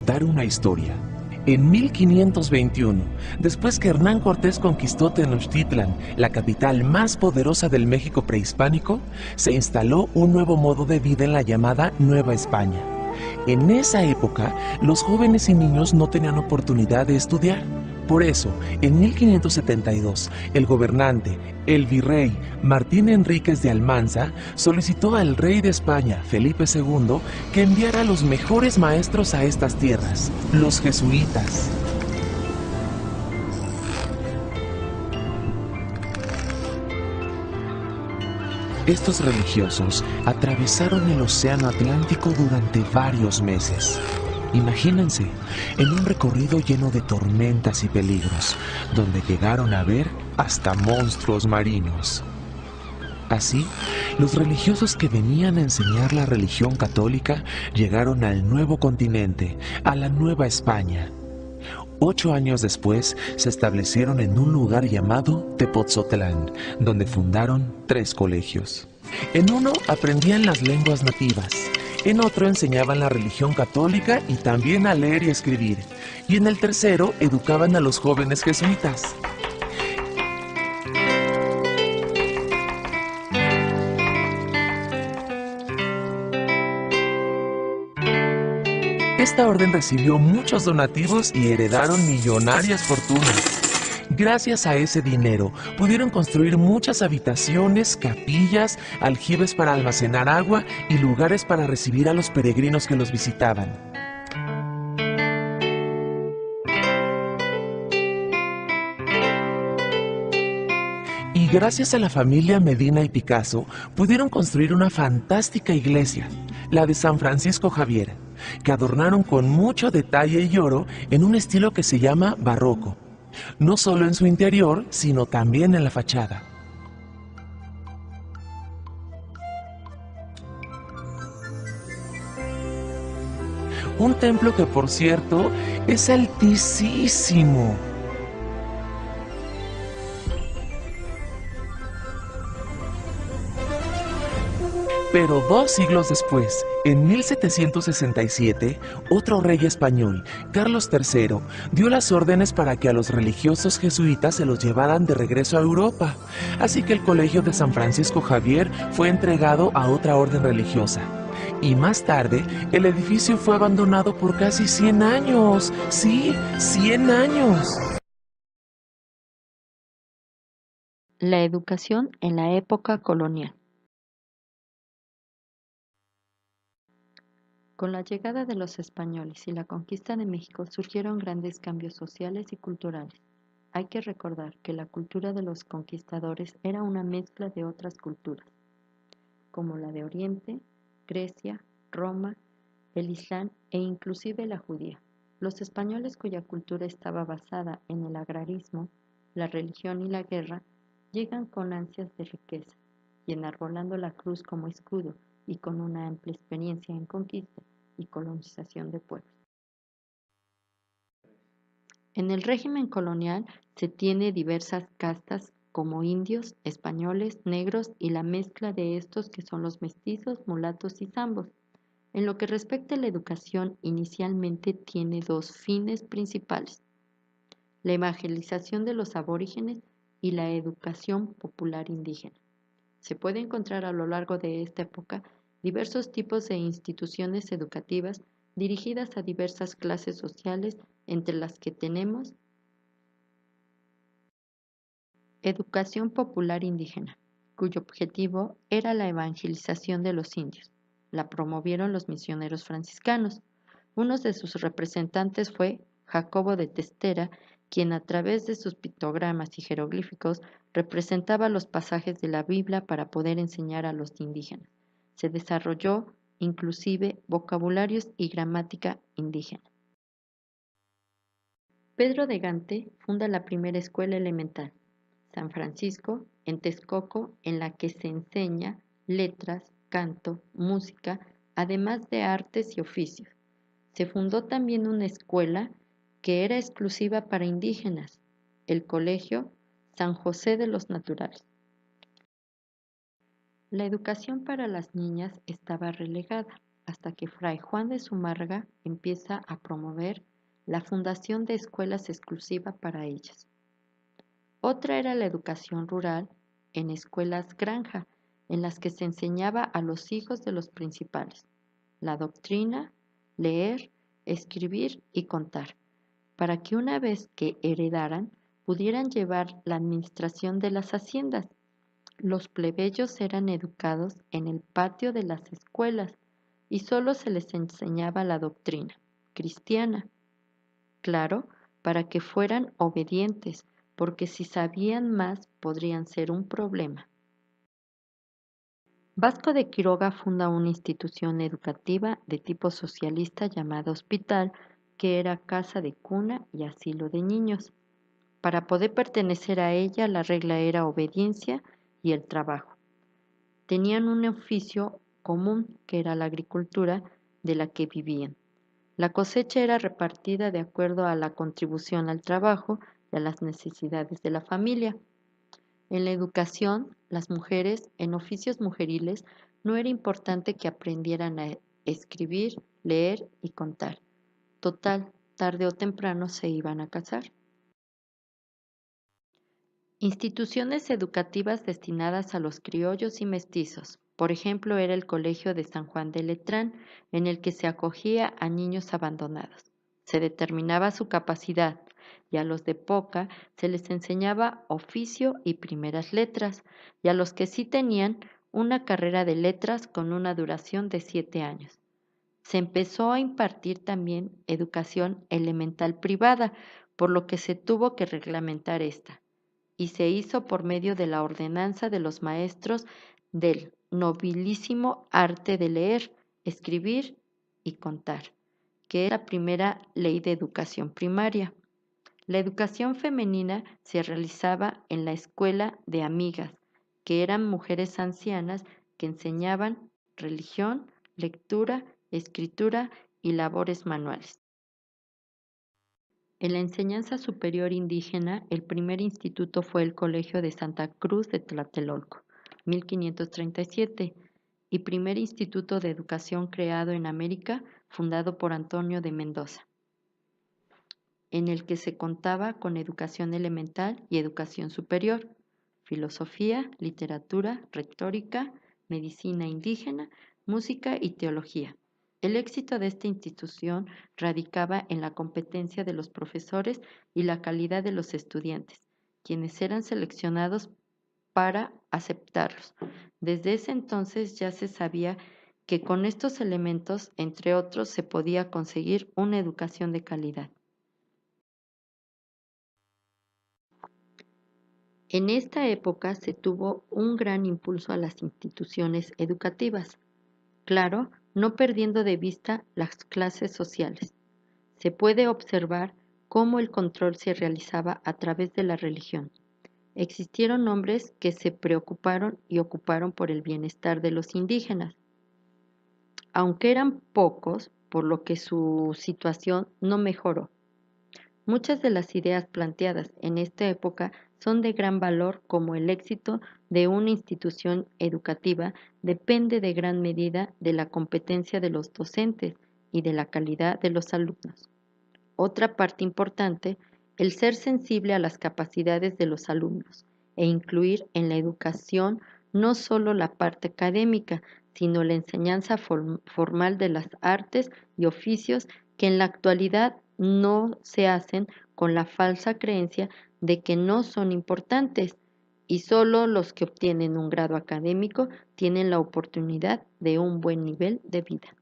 contar una historia. En 1521, después que Hernán Cortés conquistó Tenochtitlan, la capital más poderosa del México prehispánico, se instaló un nuevo modo de vida en la llamada Nueva España. En esa época, los jóvenes y niños no tenían oportunidad de estudiar. Por eso, en 1572, el gobernante, el virrey Martín Enríquez de Almanza, solicitó al rey de España, Felipe II, que enviara a los mejores maestros a estas tierras, los jesuitas. Estos religiosos atravesaron el océano Atlántico durante varios meses. Imagínense, en un recorrido lleno de tormentas y peligros, donde llegaron a ver hasta monstruos marinos. Así, los religiosos que venían a enseñar la religión católica llegaron al nuevo continente, a la Nueva España. 8 años después, se establecieron en un lugar llamado Tepoztlán, donde fundaron 3 colegios. En uno aprendían las lenguas nativas, en otro enseñaban la religión católica y también a leer y escribir, y en el tercero educaban a los jóvenes jesuitas. Esta orden recibió muchos donativos y heredaron millonarias fortunas. Gracias a ese dinero, pudieron construir muchas habitaciones, capillas, aljibes para almacenar agua y lugares para recibir a los peregrinos que los visitaban. Y gracias a la familia Medina y Picasso, pudieron construir una fantástica iglesia, la de San Francisco Javier, que adornaron con mucho detalle y oro en un estilo que se llama barroco, no solo en su interior, sino también en la fachada. Un templo que, por cierto, es altísimo. Pero 2 siglos después, en 1767, otro rey español, Carlos III, dio las órdenes para que a los religiosos jesuitas se los llevaran de regreso a Europa. Así que el colegio de San Francisco Javier fue entregado a otra orden religiosa. Y más tarde, el edificio fue abandonado por casi 100 años. Sí, 100 años. La educación en la época colonial. Con la llegada de los españoles y la conquista de México surgieron grandes cambios sociales y culturales. Hay que recordar que la cultura de los conquistadores era una mezcla de otras culturas, como la de Oriente, Grecia, Roma, el Islam e inclusive la judía. Los españoles, cuya cultura estaba basada en el agrarismo, la religión y la guerra, llegan con ansias de riqueza y enarbolando la cruz como escudo y con una amplia experiencia en conquista y colonización de pueblos. En el régimen colonial se tiene diversas castas como indios, españoles, negros y la mezcla de estos que son los mestizos, mulatos y zambos. En lo que respecta a la educación, inicialmente tiene 2 fines principales: la evangelización de los aborígenes y la educación popular indígena. Se puede encontrar a lo largo de esta época diversos tipos de instituciones educativas dirigidas a diversas clases sociales, entre las que tenemos educación popular indígena, cuyo objetivo era la evangelización de los indios. La promovieron los misioneros franciscanos. Uno de sus representantes fue Jacobo de Testera, quien a través de sus pictogramas y jeroglíficos representaba los pasajes de la Biblia para poder enseñar a los indígenas. Se desarrolló inclusive vocabularios y gramática indígena. Pedro de Gante funda la primera escuela elemental, San Francisco, en Texcoco, en la que se enseña letras, canto, música, además de artes y oficios. Se fundó también una escuela que era exclusiva para indígenas, el Colegio San José de los Naturales. La educación para las niñas estaba relegada. hasta que Fray Juan de Zumárraga empieza a promover la fundación de escuelas exclusivas para ellas. Otra era la educación rural en escuelas granja, en las que se enseñaba a los hijos de los principales la doctrina, leer, escribir y contar, para que una vez que heredaran pudieran llevar la administración de las haciendas. Los plebeyos eran educados en el patio de las escuelas y solo se les enseñaba la doctrina cristiana, claro, para que fueran obedientes, porque si sabían más podrían ser un problema. Vasco de Quiroga funda una institución educativa de tipo socialista llamada Hospital, que era casa de cuna y asilo de niños. Para poder pertenecer a ella, la regla era obediencia y el trabajo. Tenían un oficio común, que era la agricultura, de la que vivían. La cosecha era repartida de acuerdo a la contribución al trabajo y a las necesidades de la familia. En la educación, las mujeres en oficios mujeriles no era importante que aprendieran a escribir, leer y contar. Total, tarde o temprano se iban a casar. Instituciones educativas destinadas a los criollos y mestizos. Por ejemplo, era el Colegio de San Juan de Letrán, en el que se acogía a niños abandonados. Se determinaba su capacidad y a los de poca se les enseñaba oficio y primeras letras, y a los que sí tenían una carrera de letras con una duración de 7 años. Se empezó a impartir también educación elemental privada, por lo que se tuvo que reglamentar esta y se hizo por medio de la ordenanza de los maestros del nobilísimo arte de leer, escribir y contar, que es la primera ley de educación primaria. La educación femenina se realizaba en la escuela de amigas, que eran mujeres ancianas que enseñaban religión, lectura, escritura y labores manuales. En la enseñanza superior indígena, el primer instituto fue el Colegio de Santa Cruz de Tlatelolco, 1537, y primer instituto de educación creado en América, fundado por Antonio de Mendoza, en el que se contaba con educación elemental y educación superior, filosofía, literatura, retórica, medicina indígena, música y teología. El éxito de esta institución radicaba en la competencia de los profesores y la calidad de los estudiantes, quienes eran seleccionados para aceptarlos. Desde ese entonces ya se sabía que con estos elementos, entre otros, se podía conseguir una educación de calidad. En esta época se tuvo un gran impulso a las instituciones educativas. Claro, no perdiendo de vista las clases sociales. Se puede observar cómo el control se realizaba a través de la religión. Existieron hombres que se preocuparon y ocuparon por el bienestar de los indígenas, aunque eran pocos, por lo que su situación no mejoró. Muchas de las ideas planteadas en esta época son de gran valor, como el éxito de una institución educativa depende de gran medida de la competencia de los docentes y de la calidad de los alumnos. Otra parte importante, el ser sensible a las capacidades de los alumnos e incluir en la educación no solo la parte académica, sino la enseñanza formal de las artes y oficios que en la actualidad no se hacen con la falsa creencia de que no son importantes y solo los que obtienen un grado académico tienen la oportunidad de un buen nivel de vida.